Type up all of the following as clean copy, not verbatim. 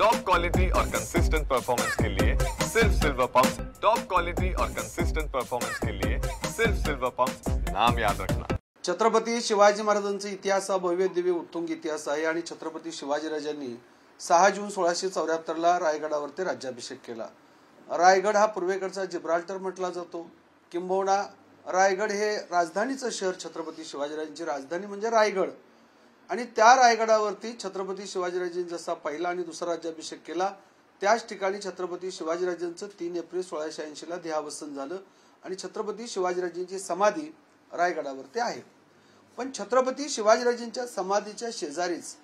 Top quality और consistent performance के लिए सिर्फ सिल्वर पंप्स। टॉप क्वालिटी और कंसिस्टेंट परफॉर्मेंस के लिए सिर्फ सिल्वर पंप्स, नाम याद रखना। छत्रपती शिवाजी महाराजांचा इतिहास हा भव्य दिव्य उत्तुंग इतिहास आहे आणि छत्रपती शिवाजीराजांनी 6 जून 1674 रायगडावरती राज्याभिषेक केला। रायगड हा पूर्वेकडचा जिब्राल्टर म्हटला जातो, किंबहुना रायगड हे राजधानीचं शहर, छत्रपती शिवाजीराजांची राजधानी म्हणजे रायगड। आणि त्या रायगडावरती छत्रपती शिवाजीराजांनी जसा पहिला आणि दुसरा राज्याभिषेक केला, त्याच ठिकाणी छत्रपती शिवाजीराजांचं 3 एप्रिल 1680 ला देहावसन झालं आणि छत्रपती शिवाजीराजांची समाधी रायगडावरती आहे। पण छत्रपती शिवाजीराजांच्या समाधीच्या शेजारीच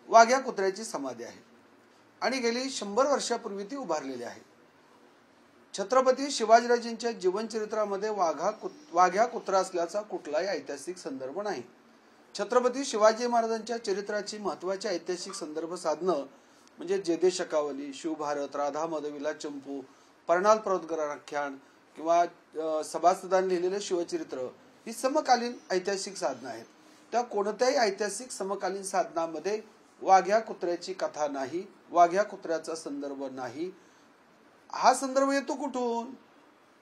वाघ्या कुत्र्याची समाधी आहे आणि गेली 100 वर्षापूर्वी ती उभारलेली आहे। छत्रपती शिवाजीराजांच्या जीवनचरित्रामध्ये वाघ्या कुत्रा असल्याचा कुठलाही ऐतिहासिक संदर्भ नाही। छत्रपती शिवाजी महाराजांच्या चरित्राची महत्त्वाची ऐतिहासिक संदर्भ साधनं म्हणजे जेदे शकावली, शिवभारत, राधा मधविला चंपू, परणाल पर्वतगराख्यान किंवा सभासदांनी लिहिलेले शिवचरित्र ही समकालीन ऐतिहासिक साधनं आहेत। त्या कोणत्याही ऐतिहासिक समकालीन साधनांमध्ये वाघ्या कुत्र्याची कथा नाही, वाघ्या कुत्र्याचा संदर्भ नाही। हा संदर्भ येतो कुठून?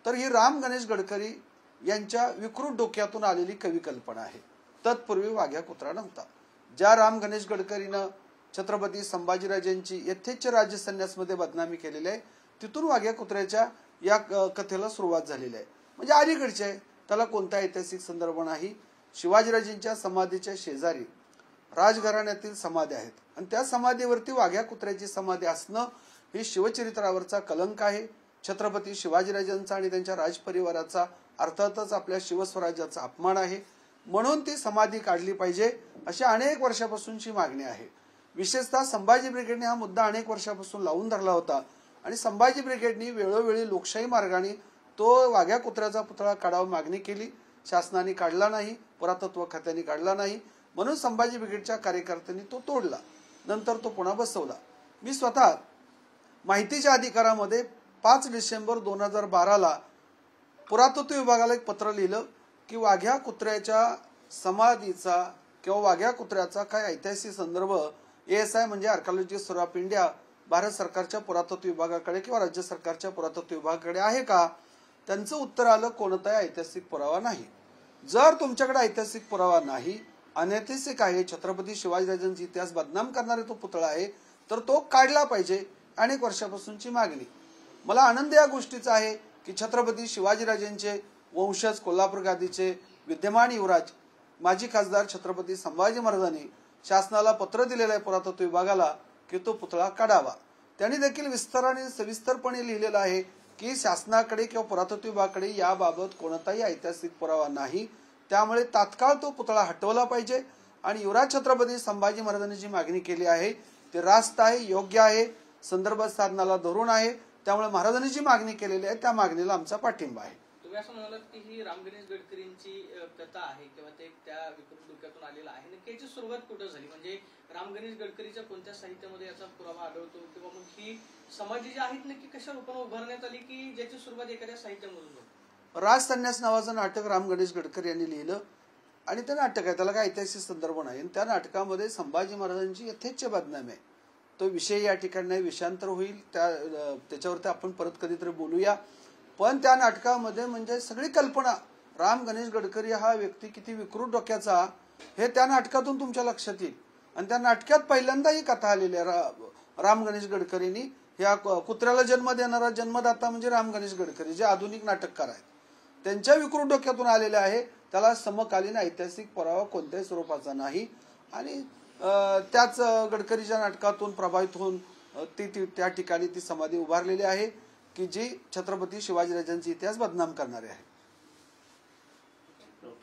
तर ही राम गणेश गडकरी यांच्या विकृत डोक्यातून आलेली कवी कल्पना आहे। तत्पूर्वी वाघ्या कुत्रा नव्हता। ज्या राम गणेश गडकरीनं छत्रपती संभाजीराजांची यथेच्छ राज्य संन्यासमध्ये बदनामी केलेली आहे, तिथून वाघ्या कुत्र्याच्या या कथेला सुरुवात झालेली आहे। म्हणजे अलीकडचे आहे, त्याला कोणता ऐतिहासिक संदर्भ नाही। शिवाजीराजांच्या समाधीच्या शेजारी राजघराण्यातील समाधी आहेत आणि त्या समाधीवरती वाघ्या कुत्र्याची समाधी असणं हे शिवचरित्रावरचा कलंक आहे। छत्रपती शिवाजीराजांचा आणि त्यांच्या राजपरिवाराचा अर्थातच आपल्या शिवस्वराज्याचा अपमान आहे, म्हणून ती समाधी काढली पाहिजे अशी अनेक वर्षापासूनची मागणी आहे। विशेषतः संभाजी ब्रिगेडने हा मुद्दा अनेक वर्षापासून लावून धरला होता आणि संभाजी ब्रिगेडने वेळोवेळी लोकशाही मार्गाने तो वाघ्या कुत्र्याचा पुतळा काढावा मागणी केली, शासनाने काढला नाही, पुरातत्व खात्याने काढला नाही, म्हणून संभाजी ब्रिगेडच्या कार्यकर्त्यांनी तो तोडला, नंतर तो पुन्हा बसवला। मी स्वतः माहितीच्या अधिकारामध्ये 5 डिसेंबर 2012 ला पुरातत्व विभागाला एक पत्र लिहिलं की वाघ्या कुत्र्याच्या समाधीचा किंवा वाघ्या कुत्र्याचा काय ऐतिहासिक संदर्भ ASI म्हणजे आर्किओलॉजिस्ट ऑफ इंडिया भारत सरकारच्या पुरातत्व विभागाकडे किंवा राज्य सरकारच्या पुरातत्व विभागाकडे आहे का? त्यांचं उत्तर आलं, कोणताही ऐतिहासिक पुरावा नाही। जर तुमच्याकडे ऐतिहासिक पुरावा नाही, अनैतिहासिक आहे, छत्रपती शिवाजीराजांचा इतिहास बदनाम करणारे तो पुतळा आहे, तर तो काढला पाहिजे। अनेक वर्षापासूनची मागणी। मला आनंद या गोष्टीचा आहे की छत्रपती शिवाजीराजांचे वंशज कोल्हापूर गादीचे विद्यमान युवराज माजी खासदार छत्रपती संभाजी महाराजांनी शासनाला पत्र दिलेलं आहे पुरातत्व विभागाला की तो पुतळा काढावा। त्यांनी देखील विस्ताराने सविस्तरपणे लिहिलेलं आहे की शासनाकडे किंवा पुरातत्व विभागाकडे याबाबत कोणताही ऐतिहासिक पुरावा नाही, त्यामुळे तात्काळ तो पुतळा हटवला पाहिजे आणि युवराज छत्रपती संभाजी महाराजांनी जी मागणी केली आहे ते रास्त आहे, योग्य आहे, संदर्भ साधनाला धरून आहे, त्यामुळे महाराजांनी जी मागणी केलेली आहे त्या मागणीला आमचा पाठिंबा आहे। तुम्ही असं म्हणालात की ही राम गणेश गडकरींची कथा आहे किंवा ते त्या विकृत डोक्यातून आलेला आहे, नक्की याची सुरुवात कुठं झाली? म्हणजे राम गणेश गडकरीच्या कोणत्या साहित्यामध्ये याचा पुरावा आढळतो किंवा मग ही समाधी जी आहेत नक्की कशा रूपाने उभारण्यात आली की ज्याची सुरुवात एखाद्या साहित्यामधून झाली? राज संन्यास नावाचं नाटक राम गणेश गडकरी यांनी लिहिलं आणि ते नाटक आहे, त्याला काही ऐतिहासिक संदर्भ नाही। त्या नाटकामध्ये संभाजी महाराजांची यथेच्छ बदनामी आहे। तो विषय या ठिकाणी नाही, विषयांतर होईल, त्याच्यावरती आपण परत कधीतरी बोलूया। पण त्या नाटकामध्ये म्हणजे सगळी कल्पना राम गणेश गडकरी हा व्यक्ती किती विकृत डोक्याचा हे त्या नाटकातून तुमच्या लक्षात येईल। आणि त्या नाटकात पहिल्यांदा ही कथा आलेली आहे। राम गणेश गडकरींनी या कुत्र्याला जन्म देणारा जन्मदाता म्हणजे राम गणेश गडकरी, जे आधुनिक नाटककार आहेत, त्यांच्या विकृत डोक्यातून आलेले आहे। त्याला समकालीन ऐतिहासिक पुरावा कोणत्याही स्वरूपाचा नाही आणि त्याच गडकरीच्या नाटकातून प्रभावित होऊन त्या ठिकाणी ती समाधी उभारलेली आहे की जी छत्रपती शिवाजीराजांचा इतिहास बदनाम करणारे आहे।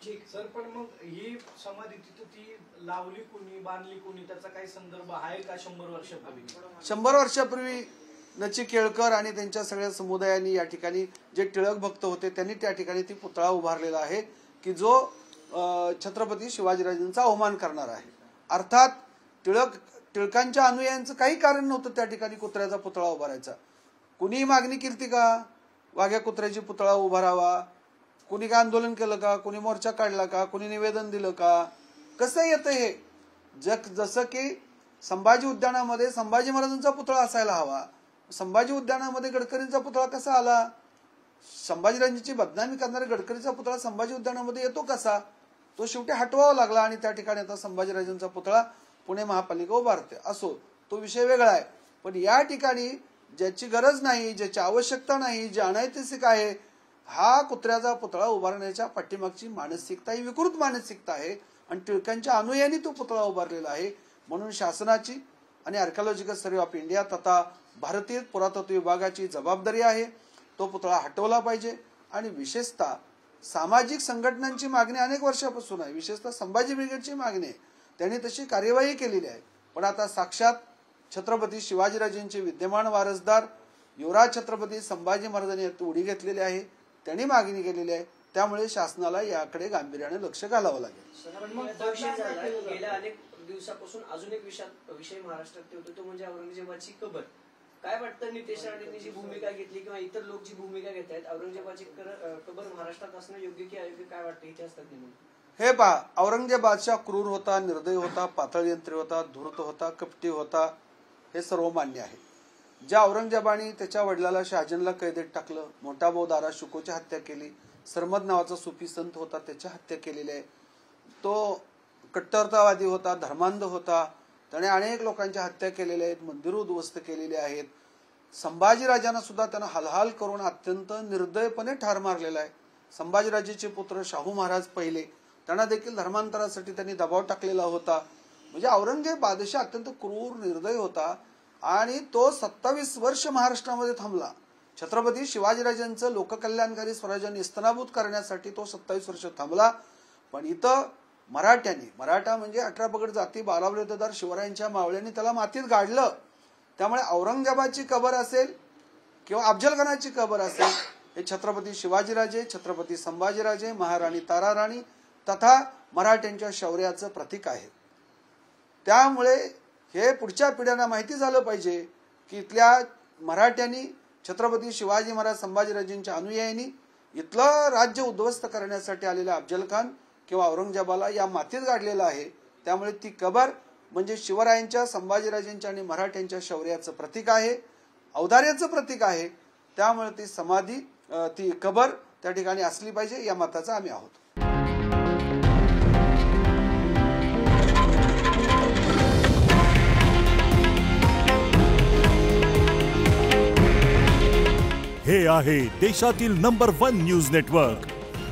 ठीक सर, पण मग ही समाधी तिथे ती लावली कोणी, बांधली कोणी, त्याचा काही संदर्भ आहे का? 100 वर्षापूर्वी 100 वर्षापूर्वी नची केळकर आणि त्यांच्या सगळ्या समुदायांनी या ठिकाणी जे टिळक भक्त होते त्यांनी त्या ठिकाणी ती पुतळा उभारलेला आहे की जो छत्रपती शिवाजीराजांचा अवमान करणार आहे। अर्थात टिळकांच्या अनुयायांचं काही कारण नव्हतं त्या ठिकाणी कुत्र्याचा पुतळा उभारायचा। कुणी मागणी केली का वाघ्या कुत्र्याची पुतळा उभारावा? कुणी काय आंदोलन केलं का? कुणी मोर्चा काढला का? कुणी निवेदन दिलं का? कसं येतं हे? जसं की संभाजी उद्यानामध्ये संभाजी महाराजांचा पुतळा असायला हवा. संभाजी उद्यानामध्ये गडकरींचा पुतळा कसा आला? संभाजीराजांची बदनामी करणाऱ्या गडकरींचा पुतळा संभाजी उद्यानामध्ये येतो कसा? तो शेवटी हटवावा लागला आणि त्या ठिकाणी आता संभाजीराजांचा पुतळा पुणे महापालिका उभारते. असो, तो विषय वेगळा आहे. पण या ठिकाणी ज्याची गरज नाही, ज्याची आवश्यकता नाही, जे अनैतिक आहे, हा कुत्र्याचा पुतळा उभारण्याच्या पाठीमागची मानसिकता ही विकृत मानसिकता आहे आणि टिळकांच्या अनुयायांनी तो पुतळा उभारलेला आहे. म्हणून शासनाची आणि आर्किओलॉजिकल सर्व्हे ऑफ इंडिया तथा भारतीय पुरातत्व विभागाची जबाबदारी आहे. तो पुतळा हटवला पाहिजे. आणि विशेषतः सामाजिक संघटनांची मागणी अनेक वर्षापासून आहे, विशेषतः संभाजी ब्रिगेडची मागणी आहे. त्यांनी तशी कार्यवाही केलेली आहे. पण आता साक्षात छत्रपती शिवाजीराजेंचे विद्यमान वारसदार युवराज छत्रपती संभाजी महाराजांनी यात उडी घेतलेली आहे, त्यांनी मागणी केलेली आहे. त्यामुळे शासनाला याकडे गांभीर्याने लक्ष घालावं लागेल. गेल्या अनेक दिवसापासून अजून एक विषय महाराष्ट्रात होतो, तो म्हणजे औरंगजेबाची कबर. काय वाटतं, नितेश राणेंनी जी भूमिका घेतली किंवा इतर लोक जी भूमिका घेत आहेत, औरंगजेबाची कबर महाराष्ट्रात असणं योग्य की अयोग्य, काय वाटतं इतिहासतज्ञ? हे पहा, औरंगजेब बादशाह क्रूर होता, निर्दयी होता, पातळयंत्री होता, धूर्त होता, कपटी होता, हे सर्व मान्य आहे. ज्या औरंगजेबाने त्याच्या वडिलाला शहाजनला कैदेत टाकलं, मोठा भाऊ दारा शुकोची हत्या केली, सरमद नावाचा सुफी संत होता त्याची हत्या केलेली आहे, तो कट्टरतावादी होता, धर्मांध होता, त्याने अनेक लोकांच्या हत्या केलेल्या आहेत, मंदिरं उद्ध्वस्त केलेली आहेत. संभाजीराजांना सुद्धा त्यानं हालहाल करून अत्यंत निर्दयपणे ठार मारलेला आहे. संभाजीराजेचे पुत्र शाहू महाराज पहिले, त्यांना देखील धर्मांतरासाठी त्यांनी दबाव टाकलेला होता. म्हणजे औरंगजेब बादशाह अत्यंत क्रूर निर्दयी होता आणि तो 27 वर्ष महाराष्ट्रामध्ये थांबला. छत्रपती शिवाजीराजांचं लोककल्याणकारी स्वराज्य निस्तनाभूत करण्यासाठी तो 27 वर्ष थांबला. पण इथं मराठ्यांनी, मराठा म्हणजे 18 पगड जाती 12 विरोधदार शिवरायांच्या मावळ्यांनी त्याला मातीत गाडलं. त्यामुळे औरंगजेबाची कबर असेल किंवा अफजलखानाची कबर असेल, हे छत्रपती शिवाजीराजे, छत्रपती संभाजीराजे, महाराणी ताराराणी तथा मराठ्यांच्या शौर्याचं प्रतीक आहे. त्यामुळे हे पुढच्या पिढ्यांना माहिती झालं पाहिजे की इथल्या मराठ्यांनी, छत्रपती शिवाजी महाराज संभाजीराजेंच्या अनुयायांनी इथलं राज्य उद्ध्वस्त करण्यासाठी आलेल्या अफजलखान किंवा औरंगजेबाला या मातीत गाडलेलं आहे. त्यामुळे ती कबर म्हणजे शिवरायांच्या, संभाजीराजेंच्या आणि मराठ्यांच्या शौर्याचं प्रतीक आहे, औदार्याचं प्रतीक आहे. त्यामुळे ती समाधी, ती कबर त्या ठिकाणी असली पाहिजे, या मताचा आम्ही आहोत. हे आहे देशातील नंबर 1 न्यूज नेटवर्क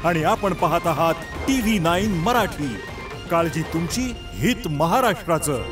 आणि आपण पाहत आहात TV9 मराठी. काळजी तुमची, हित महाराष्ट्राचं.